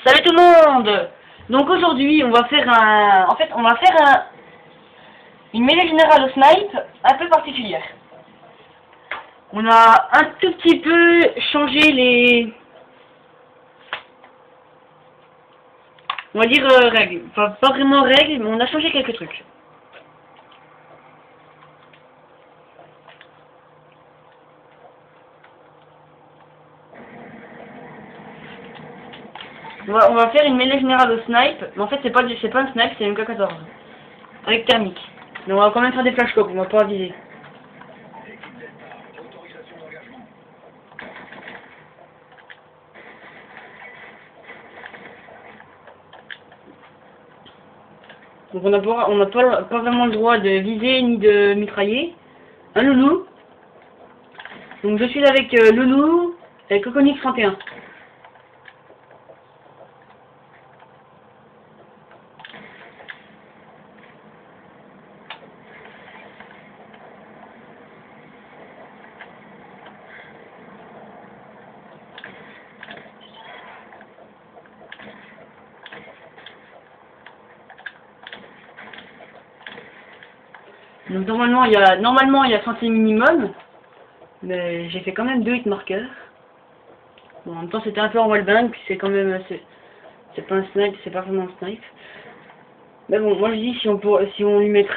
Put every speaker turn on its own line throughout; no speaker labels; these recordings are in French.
Salut tout le monde. Donc aujourd'hui on va faire une mêlée générale au snipe un peu particulière. On a un tout petit peu changé les, on va dire règles, enfin pas vraiment règles, mais on a changé quelques trucs. On va faire une mêlée générale au snipe, mais en fait c'est pas un snipe, c'est une MK14 avec thermique. Mais on va quand même faire des flashcopes, on va pas viser. Donc on n'a pas vraiment le droit de viser ni de mitrailler. Un loulou. Donc je suis avec Loulou et Coconix 31. Donc normalement il y a 100 minimum, mais j'ai fait quand même 2 hit marqueurs. Bon, en même temps c'était un peu en wallbang, puis c'est quand même c'est pas un snipe, c'est pas vraiment un snipe. Mais bon, moi je dis si on pourrait lui mettre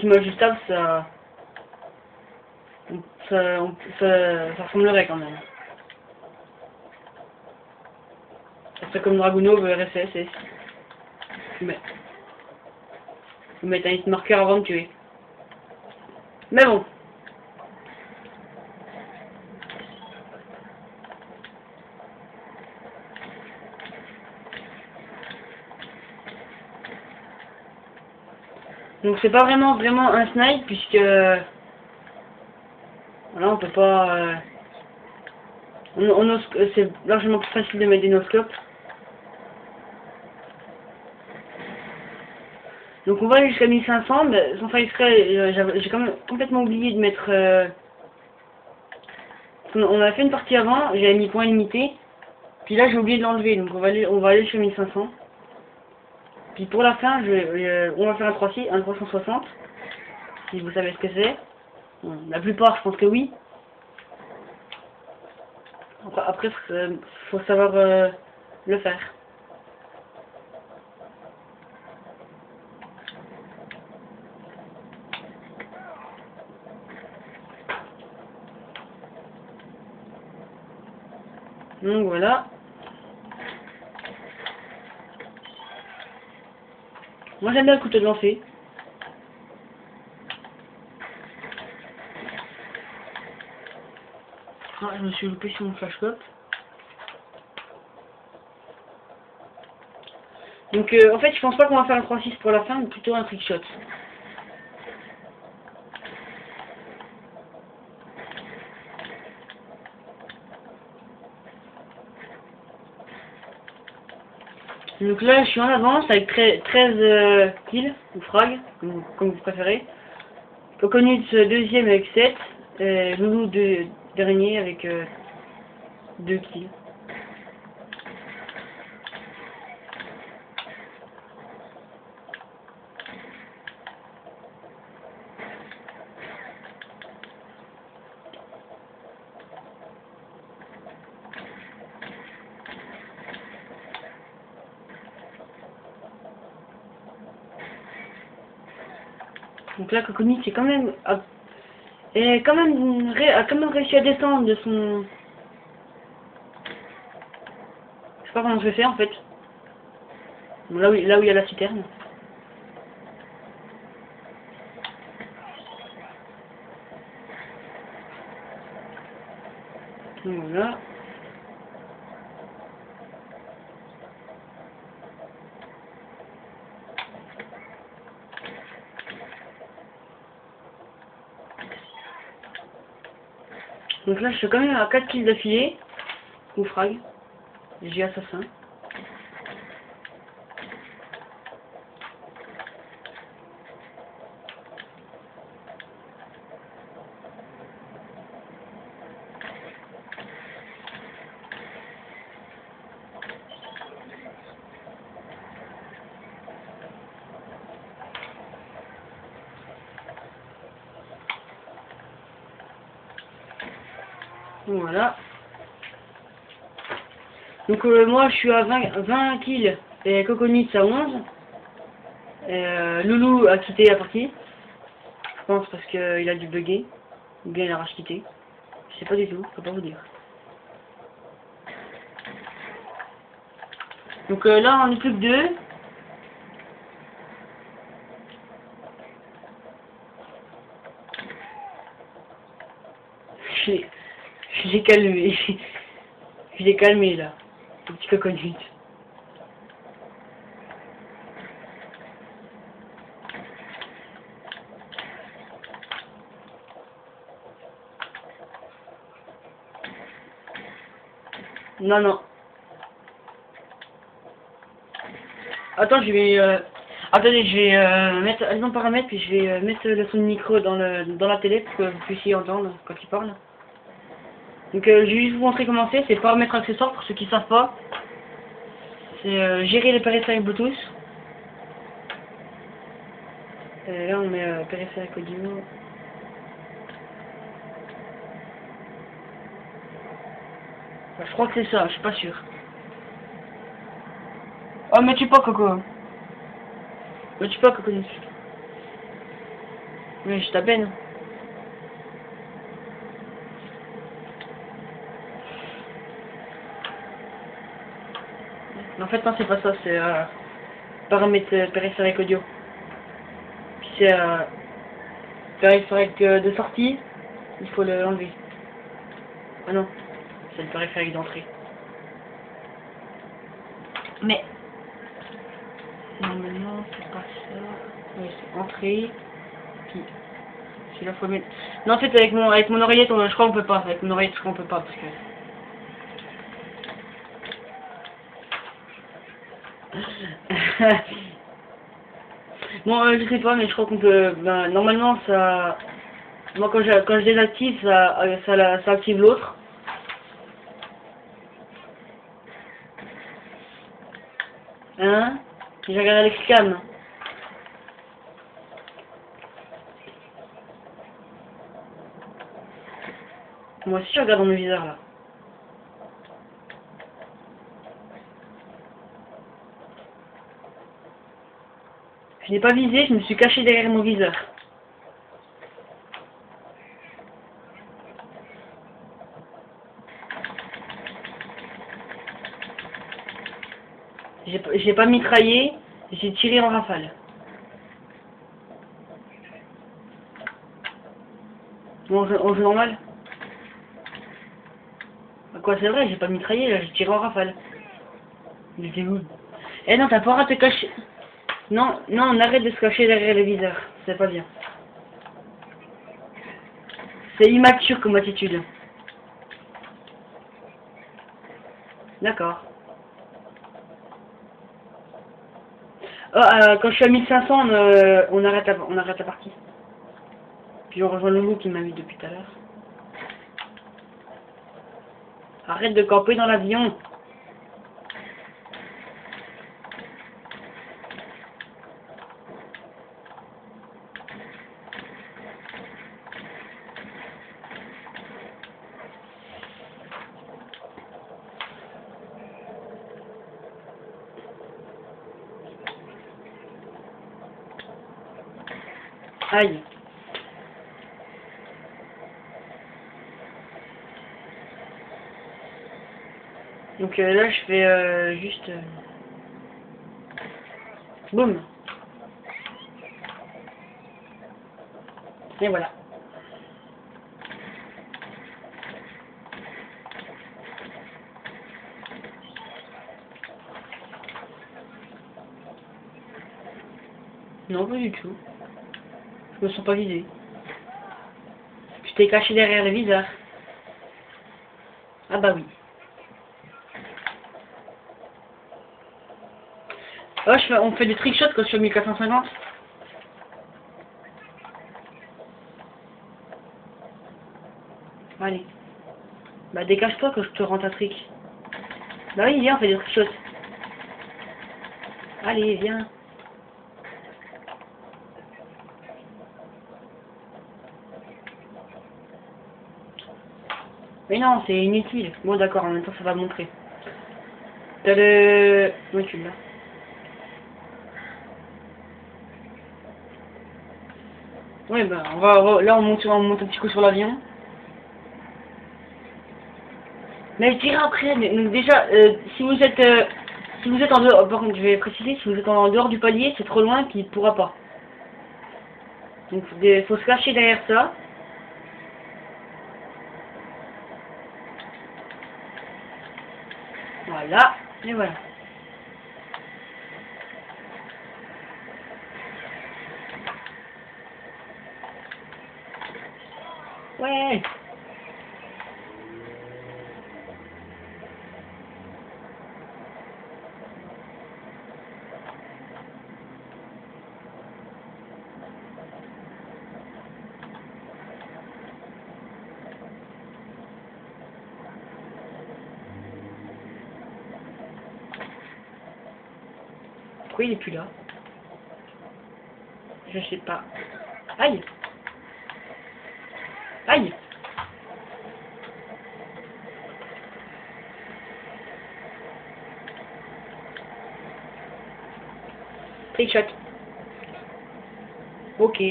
zoom ajustable, ça ressemblerait quand même. Ça serait comme Dragunov RSS. Faut mettre un hit marqueur avant de tuer. Mais bon. Donc c'est pas vraiment un snipe puisque voilà, on peut pas c'est largement plus facile de mettre des no-scopes. Donc on va aller jusqu'à 1500, mais sans faire exprès, j'ai quand même complètement oublié de mettre on a fait une partie avant, j'avais mis point limité, puis là j'ai oublié de l'enlever, donc on va aller jusqu'à 1500. Puis pour la fin, on va faire un 360, si vous savez ce que c'est. Bon, la plupart, je pense que oui. Après, faut savoir le faire. Donc voilà. Moi j'aime bien le couteau de lancer. Ah, je me suis loupé sur mon flashcop. Donc en fait je pense pas qu'on va faire un 3-6 pour la fin, mais plutôt un trickshot. Donc là je suis en avance avec 13 kills, ou frag, comme vous préférez. Coconut deuxième avec 7, et Loulou dernier avec 2 kills. Donc là Coconut c'est a quand même réussi à descendre de son... Je sais pas comment je vais faire en fait. Bon, là où il y a la citerne. Donc voilà. Donc là je suis quand même à 4 kills d'affilée. Ou frag. J'ai assassin. Voilà. Donc moi je suis à 20 kills et Coconut à 11. Loulou a quitté la partie. Je pense parce qu'il a dû bugger. Ou bien il a rage quitté. Je sais pas du tout, je peux pas vous dire. Donc là on est plus que 2. J'ai calmé. Je l'ai calmé là. Le petit Coconut. Non, non. Attends, je vais... Attendez, je vais mettre... Allez dans paramètres, puis je vais mettre le son de micro dans la télé pour que vous puissiez entendre quand il parle. Donc je vais juste vous montrer comment c'est paramètres accessoires pour ceux qui savent pas. C'est gérer les périphériques Bluetooth. Et là on met périphérique audio. Enfin, je crois que c'est ça, je suis pas sûr. Oh mais tu pas Coco. Mais tu pas Coco. Mais je t'appelle. En fait non c'est pas ça, c'est paramètres périphérique audio. Puis c'est périphérique de sortie, il faut l'enlever. Ah non, c'est le périphérique d'entrée. Mais normalement c'est pas ça. Oui, c'est entrée. Puis c'est là faut mettre. Non en fait avec mon oreillette je crois qu'on peut pas. Avec mon oreillette je crois qu'on peut pas parce que. Bon je sais pas mais je crois qu'on peut. Ben, normalement ça. Moi quand je désactive ça active l'autre. Hein? J'ai regardé avec Scam. Moi aussi je regarde dans mon viseur là. Je n'ai pas visé, je me suis caché derrière mon viseur. J'ai pas mitraillé, j'ai tiré en rafale. Bon, on joue normal. À quoi c'est vrai, j'ai pas mitraillé, là j'ai tiré en rafale. Mais c'est où? Eh non, t'as pas à te cacher. Non, non, on arrête de se cacher derrière le viseur. C'est pas bien. C'est immature comme attitude. D'accord. Oh, quand je suis à 1500, on arrête la partie. Puis on rejoint le loup qui m'a mis depuis tout à l'heure. Arrête de camper dans l'avion. Aïe. Donc là je fais juste... boum. Et voilà. Non, pas du tout. Je me sens pas visé. Je t'ai caché derrière le viseur. Ah bah oui. Oh, on fait des trickshots quand je suis à 1450. Allez. Bah dégage-toi que je te rends ta trick. Bah oui, viens, on fait des trickshots. Allez, viens. Mais non, c'est inutile. Bon, d'accord, en même temps, ça va montrer. T'as le... Oui, tu l'as. Oui, bah, là, on monte un petit coup sur l'avion. Mais je dirais après, mais déjà, si vous êtes en dehors, par contre, je vais préciser, si vous êtes en dehors du palier, c'est trop loin, puis il pourra pas. Donc, faut se cacher derrière ça. Voilà, et voilà. Ouais. Pourquoi il est plus là? Je sais pas. Aïe. Aïe. Take shot. Ok.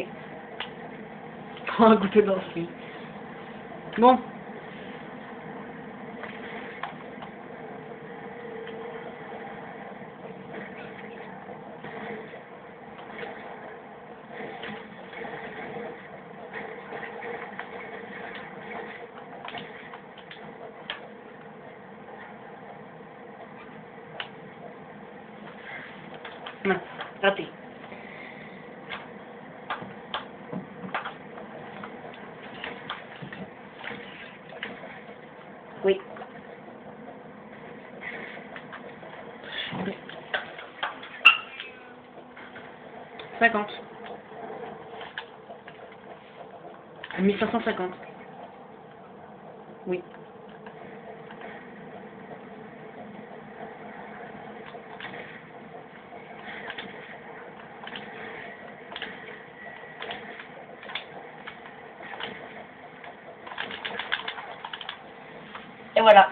Prends un goûter dans ce lit. Bon. Non, raté. Oui. 50. 1550. Oui. Et voilà.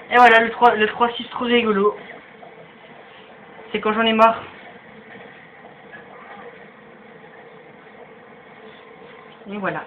Et voilà, le 3-6 trop rigolo. C'est quand j'en ai marre. Et voilà.